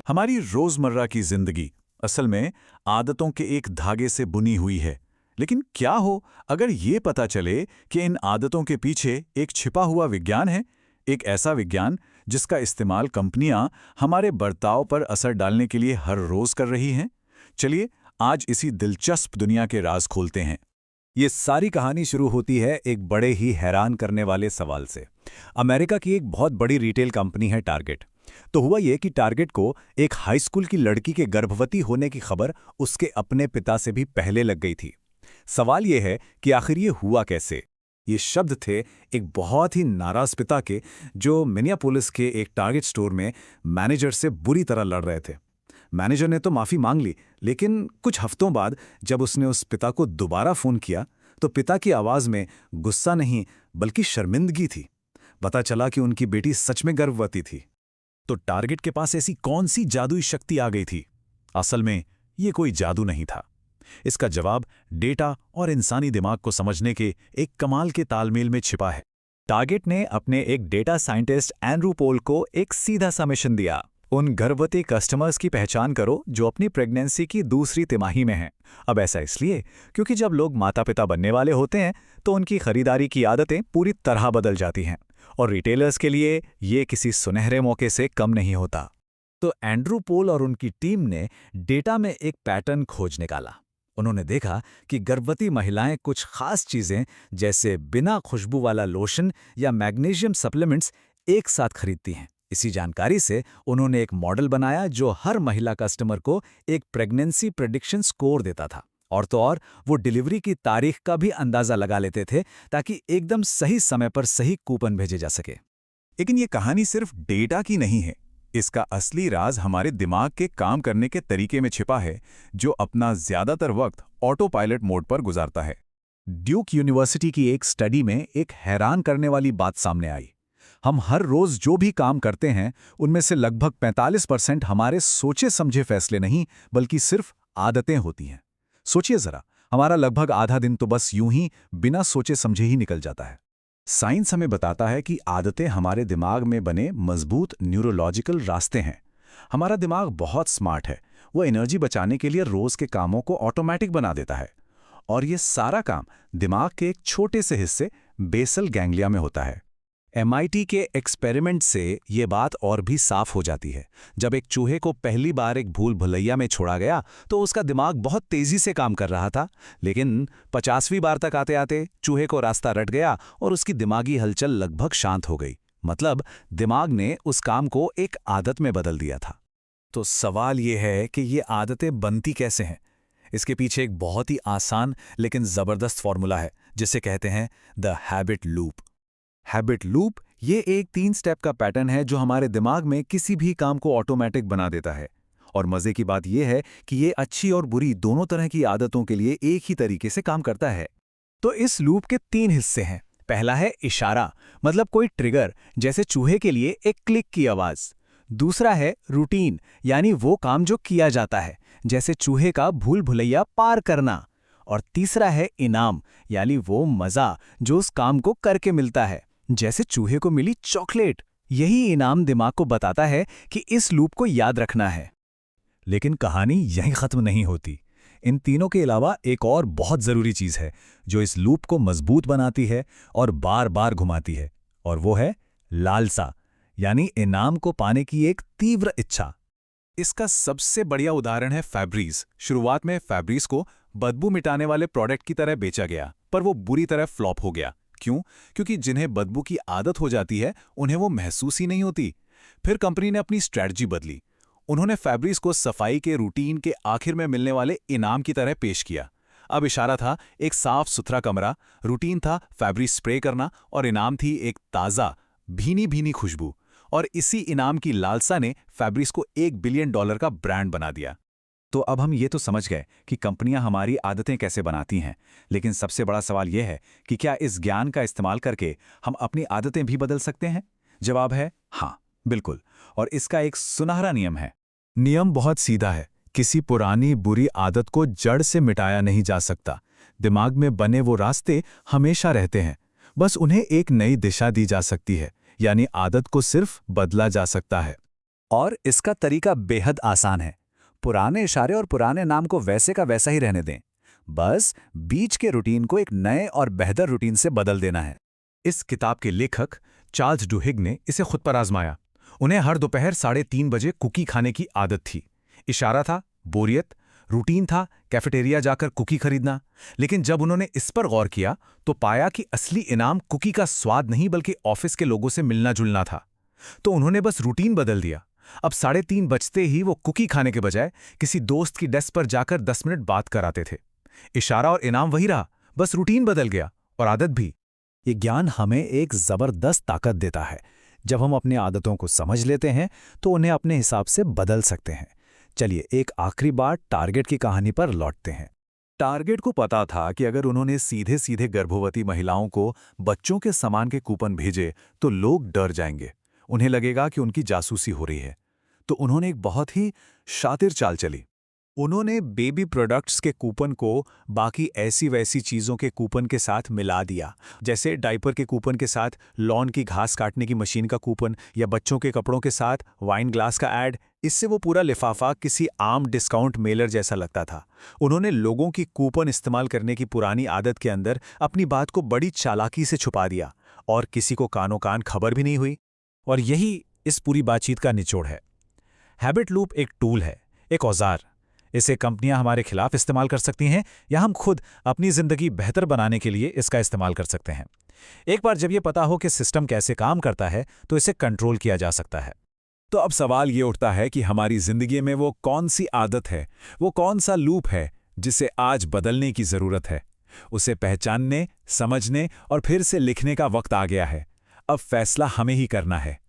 हमारी रोजमर्रा की जिंदगी असल में आदतों के एक धागे से बुनी हुई है। लेकिन क्या हो अगर ये पता चले कि इन आदतों के पीछे एक छिपा हुआ विज्ञान है, एक ऐसा विज्ञान जिसका इस्तेमाल कंपनियां हमारे बर्ताव पर असर डालने के लिए हर रोज कर रही हैं। चलिए आज इसी दिलचस्प दुनिया के राज खोलते हैं। ये सारी कहानी शुरू होती है एक बड़े ही हैरान करने वाले सवाल से। अमेरिका की एक बहुत बड़ी रिटेल कंपनी है टारगेट। तो हुआ ये कि टारगेट को एक हाई स्कूल की लड़की के गर्भवती होने की खबर उसके अपने पिता से भी पहले लग गई थी। सवाल ये है कि आखिर ये हुआ कैसे। ये शब्द थे एक बहुत ही नाराज पिता के, जो मिनियापोलिस के एक टारगेट स्टोर में मैनेजर से बुरी तरह लड़ रहे थे। मैनेजर ने तो माफ़ी मांग ली, लेकिन कुछ हफ्तों बाद जब उसने उस पिता को दोबारा फ़ोन किया तो पिता की आवाज़ में गुस्सा नहीं बल्कि शर्मिंदगी थी। पता चला कि उनकी बेटी सच में गर्भवती थी। तो टारगेट के पास ऐसी कौन सी जादुई शक्ति आ गई थी? असल में ये कोई जादू नहीं था। इसका जवाब डेटा और इंसानी दिमाग को समझने के एक कमाल के तालमेल में छिपा है। टारगेट ने अपने एक डेटा साइंटिस्ट एंड्रू पोल को एक सीधा सा मिशन दिया। उन गर्भवती कस्टमर्स की पहचान करो जो अपनी प्रेगनेंसी की दूसरी तिमाही में हैं। अब ऐसा इसलिए क्योंकि जब लोग माता पिता बनने वाले होते हैं तो उनकी खरीदारी की आदतें पूरी तरह बदल जाती हैं, और रिटेलर्स के लिए ये किसी सुनहरे मौके से कम नहीं होता। तो एंड्रू पोल और उनकी टीम ने डेटा में एक पैटर्न खोज निकाला। उन्होंने देखा कि गर्भवती महिलाएं कुछ खास चीजें जैसे बिना खुशबू वाला लोशन या मैग्नीशियम सप्लीमेंट्स एक साथ खरीदती हैं। इसी जानकारी से उन्होंने एक मॉडल बनाया जो हर महिला कस्टमर को एक प्रेगनेंसी प्रेडिक्शन स्कोर देता था। और तो और वो डिलीवरी की तारीख का भी अंदाजा लगा लेते थे ताकि एकदम सही समय पर सही कूपन भेजे जा सके। लेकिन ये कहानी सिर्फ डेटा की नहीं है। इसका असली राज हमारे दिमाग के काम करने के तरीके में छिपा है, जो अपना ज्यादातर वक्त ऑटो पायलट मोड पर गुजारता है। ड्यूक यूनिवर्सिटी की एक स्टडी में एक हैरान करने वाली बात सामने आई। हम हर रोज जो भी काम करते हैं उनमें से लगभग 45% हमारे सोचे समझे फैसले नहीं बल्कि सिर्फ आदतें होती हैं। सोचिए जरा, हमारा लगभग आधा दिन तो बस यूं ही बिना सोचे समझे ही निकल जाता है। साइंस हमें बताता है कि आदतें हमारे दिमाग में बने मजबूत न्यूरोलॉजिकल रास्ते हैं। हमारा दिमाग बहुत स्मार्ट है। वो एनर्जी बचाने के लिए रोज के कामों को ऑटोमेटिक बना देता है, और ये सारा काम दिमाग के एक छोटे से हिस्से बेसल गैंग्लिया में होता है। MIT के एक्सपेरिमेंट से ये बात और भी साफ हो जाती है। जब एक चूहे को पहली बार एक भूल भुलैया में छोड़ा गया तो उसका दिमाग बहुत तेजी से काम कर रहा था, लेकिन 50वीं बार तक आते आते चूहे को रास्ता रट गया और उसकी दिमागी हलचल लगभग शांत हो गई। मतलब दिमाग ने उस काम को एक आदत में बदल दिया था। तो सवाल ये है कि ये आदतें बनती कैसे हैं? इसके पीछे एक बहुत ही आसान लेकिन ज़बरदस्त फॉर्मूला है जिसे कहते हैं the habit loop. Habit loop ये एक 3 स्टेप का पैटर्न है जो हमारे दिमाग में किसी भी काम को ऑटोमेटिक बना देता है। और मजे की बात यह है कि ये अच्छी और बुरी दोनों तरह की आदतों के लिए एक ही तरीके से काम करता है। तो इस लूप के 3 हिस्से हैं। पहला है इशारा, मतलब कोई ट्रिगर, जैसे चूहे के लिए एक क्लिक की आवाज। दूसरा है रूटीन, यानी वो काम जो किया जाता है, जैसे चूहे का भूल भुलैया पार करना। और तीसरा है इनाम, यानी वो मजा जो उस काम को करके मिलता है, जैसे चूहे को मिली चॉकलेट। यही इनाम दिमाग को बताता है कि इस लूप को याद रखना है। लेकिन कहानी यहीं खत्म नहीं होती। इन तीनों के अलावा एक और बहुत जरूरी चीज है जो इस लूप को मजबूत बनाती है और बार बार घुमाती है, और वो है लालसा, यानी इनाम को पाने की एक तीव्र इच्छा। इसका सबसे बढ़िया उदाहरण है फैब्रीज। शुरुआत में फैब्रीज को बदबू मिटाने वाले प्रोडक्ट की तरह बेचा गया, पर वो बुरी तरह फ्लॉप हो गया। क्यों? क्योंकि जिन्हें बदबू की आदत हो जाती है उन्हें वो महसूस ही नहीं होती। फिर कंपनी ने अपनी स्ट्रैटेजी बदली। उन्होंने फैब्रिज को सफाई के रूटीन के आखिर में मिलने वाले इनाम की तरह पेश किया। अब इशारा था एक साफ सुथरा कमरा, रूटीन था फैब्रिज स्प्रे करना, और इनाम थी एक ताज़ा भीनी भीनी खुशबू। और इसी इनाम की लालसा ने फैब्रिज को $1 बिलियन का ब्रांड बना दिया। तो अब हम ये तो समझ गए कि कंपनियां हमारी आदतें कैसे बनाती हैं, लेकिन सबसे बड़ा सवाल यह है कि क्या इस ज्ञान का इस्तेमाल करके हम अपनी आदतें भी बदल सकते हैं? जवाब है हाँ, बिल्कुल। और इसका एक सुनहरा नियम है। नियम बहुत सीधा है। किसी पुरानी बुरी आदत को जड़ से मिटाया नहीं जा सकता। दिमाग में बने वो रास्ते हमेशा रहते हैं, बस उन्हें एक नई दिशा दी जा सकती है, यानी आदत को सिर्फ बदला जा सकता है। और इसका तरीका बेहद आसान है। पुराने इशारे और पुराने नाम को वैसे का वैसा ही रहने दें। बस बीच के रूटीन को एक नए और बेहतर रूटीन से बदल देना है। इस किताब के लेखक चार्ल्स डुहिग ने इसे खुद पर आजमाया। उन्हें हर दोपहर 3:30 बजे कुकी खाने की आदत थी। इशारा था बोरियत, रूटीन था कैफेटेरिया जाकर कुकी खरीदना। लेकिन जब उन्होंने इस पर गौर किया तो पाया कि असली इनाम कुकी का स्वाद नहीं बल्कि ऑफिस के लोगों से मिलना जुलना था। तो उन्होंने बस रूटीन बदल दिया। अब 3:30 बजते ही वो कुकी खाने के बजाय किसी दोस्त की डेस्क पर जाकर 10 मिनट बात कराते थे। इशारा और इनाम वही रहा, बस रूटीन बदल गया और आदत भी। ये ज्ञान हमें एक जबरदस्त ताकत देता है। जब हम अपनी आदतों को समझ लेते हैं तो उन्हें अपने हिसाब से बदल सकते हैं। चलिए एक आखिरी बार टारगेट की कहानी पर लौटते हैं। टारगेट को पता था कि अगर उन्होंने सीधे सीधे गर्भवती महिलाओं को बच्चों के सामान के कूपन भेजे तो लोग डर जाएंगे, उन्हें लगेगा कि उनकी जासूसी हो रही है। तो उन्होंने एक बहुत ही शातिर चाल चली। उन्होंने बेबी प्रोडक्ट्स के कूपन को बाकी ऐसी वैसी चीज़ों के कूपन के साथ मिला दिया, जैसे डायपर के कूपन के साथ लॉन की घास काटने की मशीन का कूपन या बच्चों के कपड़ों के साथ वाइन ग्लास का ऐड। इससे वो पूरा लिफाफा किसी आम डिस्काउंट मेलर जैसा लगता था। उन्होंने लोगों की कूपन इस्तेमाल करने की पुरानी आदत के अंदर अपनी बात को बड़ी चालाकी से छुपा दिया और किसी को कानों कान खबर भी नहीं हुई। और यही इस पूरी बातचीत का निचोड़ है। हैबिट लूप एक टूल है, एक औजार। इसे कंपनियां हमारे खिलाफ इस्तेमाल कर सकती हैं या हम खुद अपनी जिंदगी बेहतर बनाने के लिए इसका इस्तेमाल कर सकते हैं। एक बार जब ये पता हो कि सिस्टम कैसे काम करता है तो इसे कंट्रोल किया जा सकता है। तो अब सवाल ये उठता है कि हमारी जिंदगी में वो कौन सी आदत है, वो कौन सा लूप है जिसे आज बदलने की जरूरत है। उसे पहचानने, समझने और फिर से लिखने का वक्त आ गया है। अब फैसला हमें ही करना है।